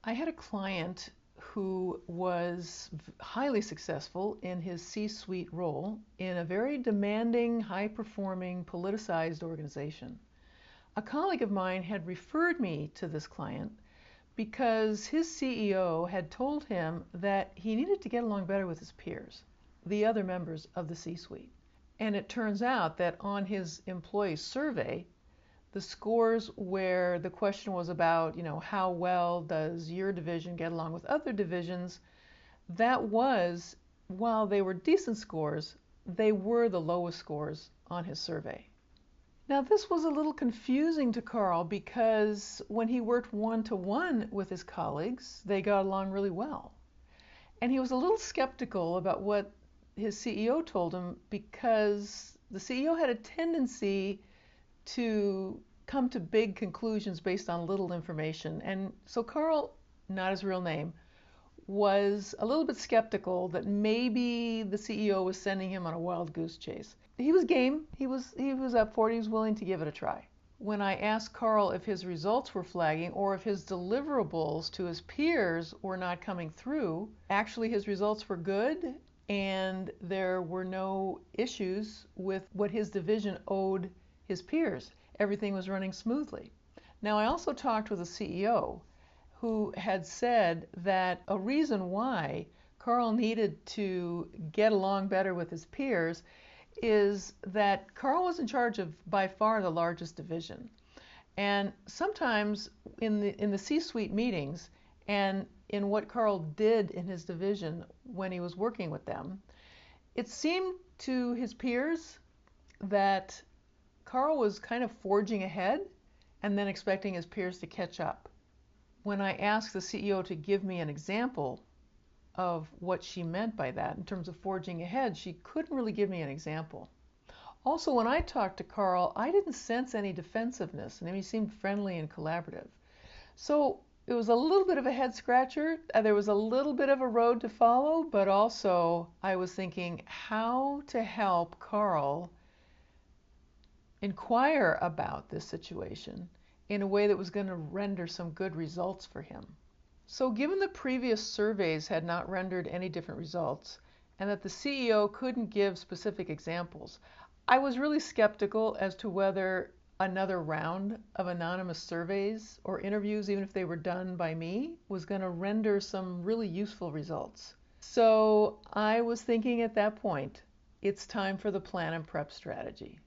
I had a client who was highly successful in his C-suite role in a very demanding, high-performing, politicized organization. A colleague of mine had referred me to this client because his CEO had told him that he needed to get along better with his peers, the other members of the C-suite. And it turns out that on his employee survey, the scores where the question was about, how well does your division get along with other divisions, that was, while they were decent scores, they were the lowest scores on his survey. Now, this was a little confusing to Carl because when he worked one-to-one with his colleagues, they got along really well. And he was a little skeptical about what his CEO told him because the CEO had a tendency to come to big conclusions based on little information. And so Carl, not his real name, was a little bit skeptical that maybe the CEO was sending him on a wild goose chase. He was game. He was up for it. He was willing to give it a try. When I asked Carl if his results were flagging or if his deliverables to his peers were not coming through, actually his results were good and there were no issues with what his division owed his peers. Everything was running smoothly. Now, I also talked with a CEO who had said that a reason why Carl needed to get along better with his peers is that Carl was in charge of by far the largest division. And sometimes in the C-suite meetings and in what Carl did in his division when he was working with them, it seemed to his peers that Carl was kind of forging ahead and then expecting his peers to catch up. When I asked the CEO to give me an example of what she meant by that in terms of forging ahead, she couldn't really give me an example. Also, when I talked to Carl, I didn't sense any defensiveness, and he seemed friendly and collaborative. So it was a little bit of a head scratcher. There was a little bit of a road to follow, but also I was thinking how to help Carl inquire about this situation in a way that was going to render some good results for him. So given the previous surveys had not rendered any different results, and that the CEO couldn't give specific examples, I was really skeptical as to whether another round of anonymous surveys or interviews, even if they were done by me, was going to render some really useful results. So I was thinking at that point, it's time for the plan and prep strategy.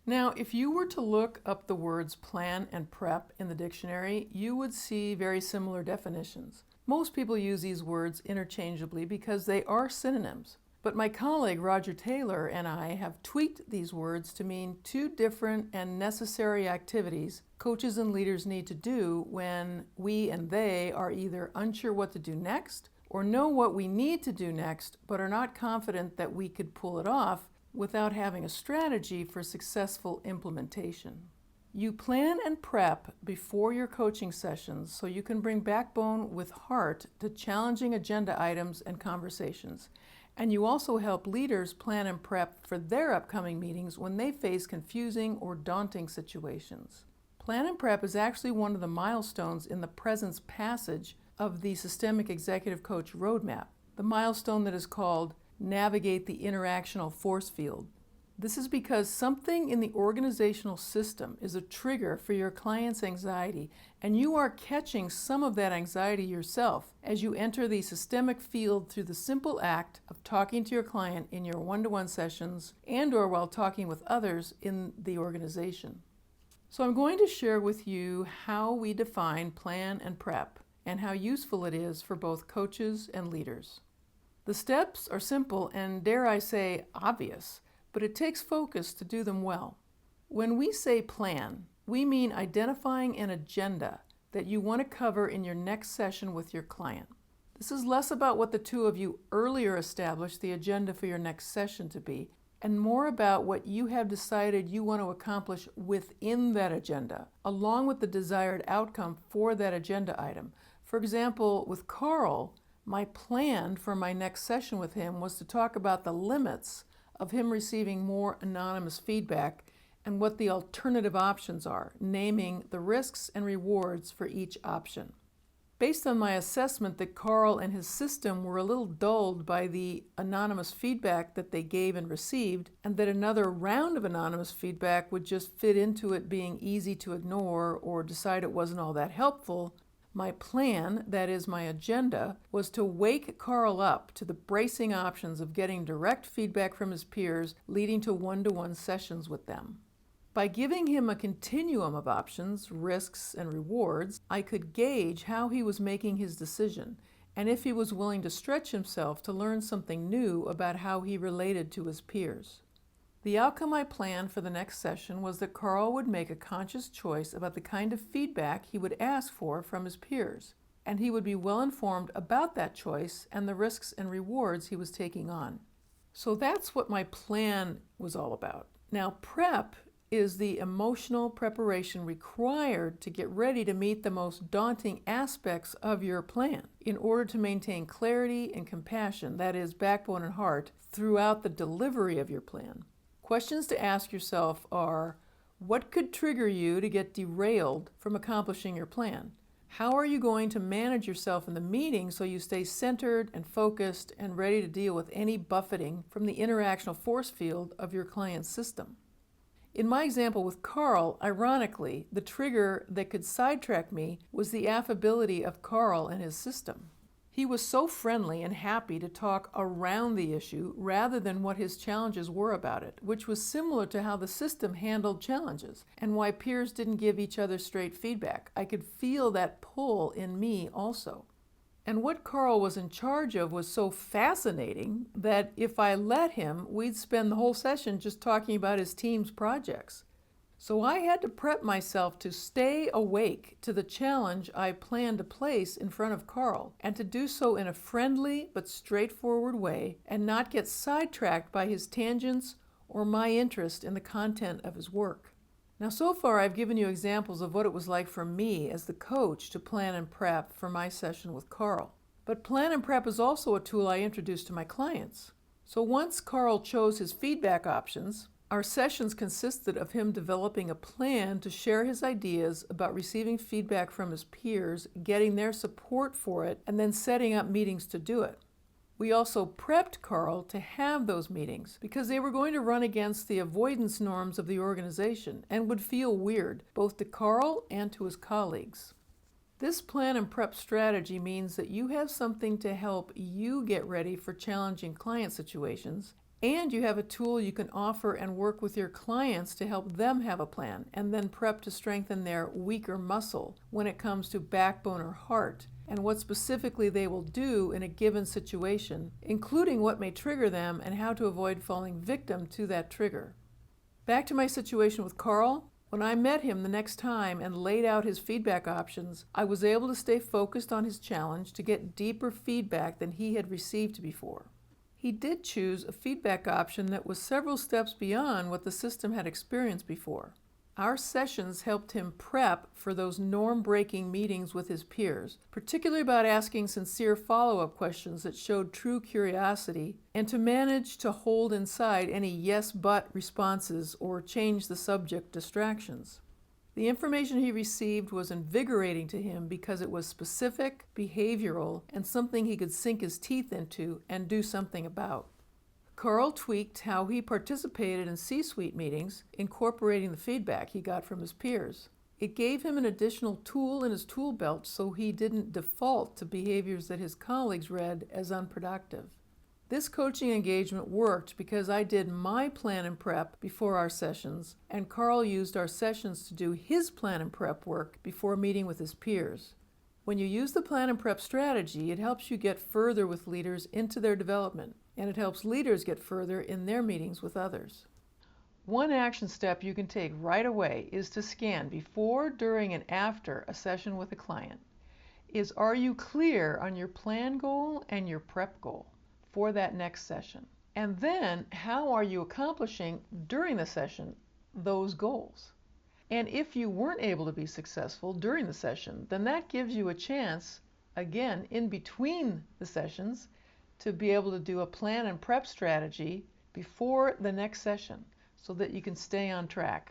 Now, if you were to look up the words plan and prep in the dictionary, you would see very similar definitions. Most people use these words interchangeably because they are synonyms. But my colleague Roger Taylor and I have tweaked these words to mean two different and necessary activities coaches and leaders need to do when we and they are either unsure what to do next or know what we need to do next but are not confident that we could pull it off without having a strategy for successful implementation. You plan and prep before your coaching sessions so you can bring backbone with heart to challenging agenda items and conversations. And you also help leaders plan and prep for their upcoming meetings when they face confusing or daunting situations. Plan and prep is actually one of the milestones in the presence passage of the Systemic Executive Coach Roadmap, the milestone that is called Navigate the Interactional Force Field. This is because something in the organizational system is a trigger for your client's anxiety, and you are catching some of that anxiety yourself as you enter the systemic field through the simple act of talking to your client in your one-to-one sessions and/or while talking with others in the organization. So I'm going to share with you how we define plan and prep and how useful it is for both coaches and leaders. The steps are simple and, dare I say, obvious, but it takes focus to do them well. When we say plan, we mean identifying an agenda that you want to cover in your next session with your client. This is less about what the two of you earlier established the agenda for your next session to be, and more about what you have decided you want to accomplish within that agenda, along with the desired outcome for that agenda item. For example, with Carl, my plan for my next session with him was to talk about the limits of him receiving more anonymous feedback and what the alternative options are, naming the risks and rewards for each option. Based on my assessment that Carl and his system were a little dulled by the anonymous feedback that they gave and received, and that another round of anonymous feedback would just fit into it being easy to ignore or decide it wasn't all that helpful, my plan, that is my agenda, was to wake Carl up to the bracing options of getting direct feedback from his peers, leading to one-to-one sessions with them. By giving him a continuum of options, risks, and rewards, I could gauge how he was making his decision and if he was willing to stretch himself to learn something new about how he related to his peers. The outcome I planned for the next session was that Carl would make a conscious choice about the kind of feedback he would ask for from his peers, and he would be well informed about that choice and the risks and rewards he was taking on. So that's what my plan was all about. Now, prep is the emotional preparation required to get ready to meet the most daunting aspects of your plan in order to maintain clarity and compassion, that is, backbone and heart, throughout the delivery of your plan. Questions to ask yourself are, what could trigger you to get derailed from accomplishing your plan? How are you going to manage yourself in the meeting so you stay centered and focused and ready to deal with any buffeting from the interactional force field of your client's system? In my example with Carl, ironically, the trigger that could sidetrack me was the affability of Carl and his system. He was so friendly and happy to talk around the issue rather than what his challenges were about it, which was similar to how the system handled challenges and why peers didn't give each other straight feedback. I could feel that pull in me also. And what Carl was in charge of was so fascinating that if I let him, we'd spend the whole session just talking about his team's projects. So I had to prep myself to stay awake to the challenge I planned to place in front of Carl, and to do so in a friendly but straightforward way and not get sidetracked by his tangents or my interest in the content of his work. Now, so far I've given you examples of what it was like for me as the coach to plan and prep for my session with Carl. But plan and prep is also a tool I introduced to my clients. So once Carl chose his feedback options, our sessions consisted of him developing a plan to share his ideas about receiving feedback from his peers, getting their support for it, and then setting up meetings to do it. We also prepped Carl to have those meetings because they were going to run against the avoidance norms of the organization and would feel weird, both to Carl and to his colleagues. This plan and prep strategy means that you have something to help you get ready for challenging client situations, and you have a tool you can offer and work with your clients to help them have a plan, and then prep to strengthen their weaker muscle when it comes to backbone or heart, and what specifically they will do in a given situation, including what may trigger them and how to avoid falling victim to that trigger. Back to my situation with Carl. When I met him the next time and laid out his feedback options, I was able to stay focused on his challenge to get deeper feedback than he had received before. He did choose a feedback option that was several steps beyond what the system had experienced before. Our sessions helped him prep for those norm-breaking meetings with his peers, particularly about asking sincere follow-up questions that showed true curiosity, and to manage to hold inside any yes-but responses or change the subject distractions. The information he received was invigorating to him because it was specific, behavioral, and something he could sink his teeth into and do something about. Carl tweaked how he participated in C-suite meetings, incorporating the feedback he got from his peers. It gave him an additional tool in his tool belt so he didn't default to behaviors that his colleagues read as unproductive. This coaching engagement worked because I did my plan and prep before our sessions, and Carl used our sessions to do his plan and prep work before meeting with his peers. When you use the plan and prep strategy, it helps you get further with leaders into their development, and it helps leaders get further in their meetings with others. One action step you can take right away is to scan before, during, and after a session with a client. Are you clear on your plan goal and your prep goal for that next session? And then, how are you accomplishing during the session those goals? And if you weren't able to be successful during the session, then that gives you a chance, again, in between the sessions, to be able to do a plan and prep strategy before the next session so that you can stay on track.